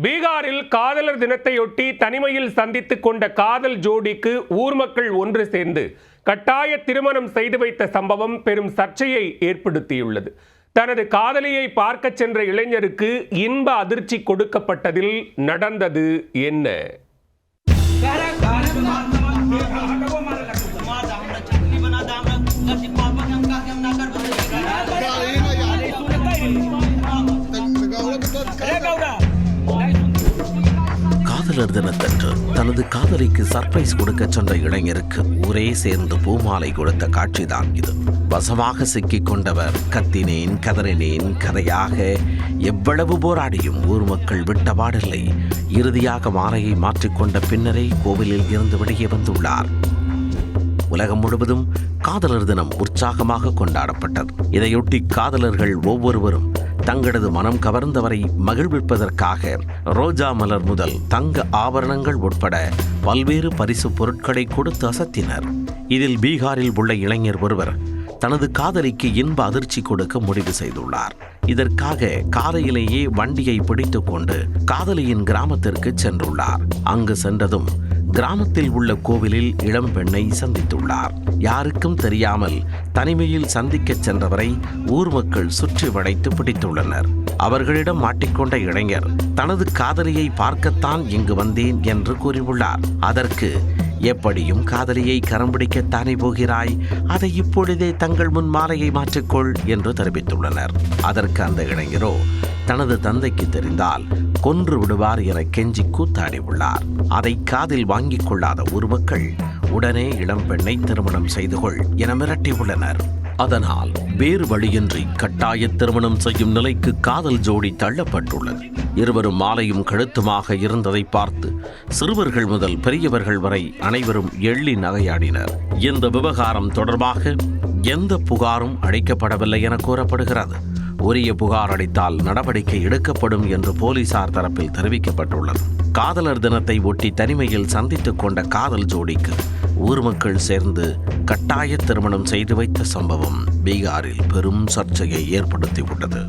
பீகாரில் காதலர் தினத்தையொட்டி தனிமையில் சந்தித்துக் கொண்ட காதல் ஜோடிக்கு ஊர் மக்கள் ஒன்று சேர்ந்து கட்டாய திருமணம் செய்து வைத்த சம்பவம் பெரும் சர்ச்சையை ஏற்படுத்தியுள்ளது. தனது காதலியை பார்க்க சென்ற இளைஞருக்கு இன்ப அதிர்ச்சி கொடுக்கப்பட்டதில் நடந்தது என்ன? காதலர் தினத்தன்று தனது காதலிக்கு சர்ப்ரைஸ் கொடுக்க சென்ற இளைஞருக்கு ஊரே சேர்ந்து பூமாலை கொடுத்த காட்சிதான் இது. வசமாக சிக்கிக் கொண்டவர் கத்தினேன் கதறினேன் கதையாக எவ்வளவு போராடியும் ஊர் மக்கள் விட்டபாடில்லை. இறுதியாக மாலையை மாற்றிக்கொண்ட பின்னரே கோவிலில் இருந்து வெளியே வந்துள்ளார். உலகம் முழுவதும் காதலர் தினம் உற்சாகமாக கொண்டாடப்பட்டது. இதையொட்டி காதலர்கள் ஒவ்வொருவரும் தங்களது மனம் கவர்ந்தவரை மகிழ்விப்பதற்காக ரோஜா மலர் முதல் தங்க ஆபரணங்கள் உட்பட பல்வேறு பரிசு பொருட்களை கொடுத்து அசத்தினர். இதில் பீகாரில் உள்ள இளைஞர் ஒருவர் தனது காதலிக்கு இன்ப அதிர்ச்சி கொடுக்க முடிவு செய்துள்ளார். இதற்காக காலையிலேயே வண்டியை பிடித்துக் கொண்டு காதலியின் கிராமத்திற்கு சென்றுள்ளார். அங்கு சென்றதும் கிராமத்தில் உள்ள கோவிலில் இளம் பெண்ணை சந்தித்துள்ளார். யாருக்கும் தெரியாமல் தனிமையில் சந்திக்கச் சென்றவரை ஊர் மக்கள் சுற்றி வளைத்து பிடித்துள்ளனர். அவர்களிடம் மாட்டிக்கொண்ட இளைஞர் தனது காதலியை பார்க்கத்தான் இங்கு வந்தேன் என்று கூறியுள்ளார். அதற்கு எப்படியும் காதலியை கரம் பிடிக்கத்தானே போகிறாய், அதை இப்பொழுதே தங்கள் முன் மாலையை மாற்றிக்கொள் என்று தெரிவித்துள்ளனர். அதற்கு அந்த இளைஞரோ தனது தந்தைக்கு தெரிந்தால் கொன்று விடுவார் என கெஞ்சி கூத்தாடி உள்ளார். அதை காதில் வாங்கிக் கொள்ளாத ஊர் மக்கள் உடனே இளம் பெண்ணை திருமணம் செய்து கொள் என மிரட்டியுள்ளனர். அதனால் வேறு வழியின்றி கட்டாய திருமணம் செய்யும் நிலைக்கு காதல் ஜோடி தள்ளப்பட்டுள்ளது. இருவரும் மாலையும் கழுத்துமாக இருந்ததை பார்த்து சிறுவர்கள் முதல் பெரியவர்கள் வரை அனைவரும் எள்ளி நகையாடினர். இந்த விவகாரம் தொடர்பாக எந்த புகாரும் அளிக்கப்படவில்லை என கூறப்படுகிறது. உரிய புகார் அளித்தால் நடவடிக்கை எடுக்கப்படும் என்று போலீசார் தரப்பில் தெரிவிக்கப்பட்டுள்ளது. காதலர் தினத்தை ஒட்டி தனிமையில் சந்தித்துக் கொண்ட காதல் ஜோடிக்கு ஊர் மக்கள் சேர்ந்து கட்டாய திருமணம் செய்து வைத்த சம்பவம் பீகாரில் பெரும் சர்ச்சையை ஏற்படுத்தியுள்ளது.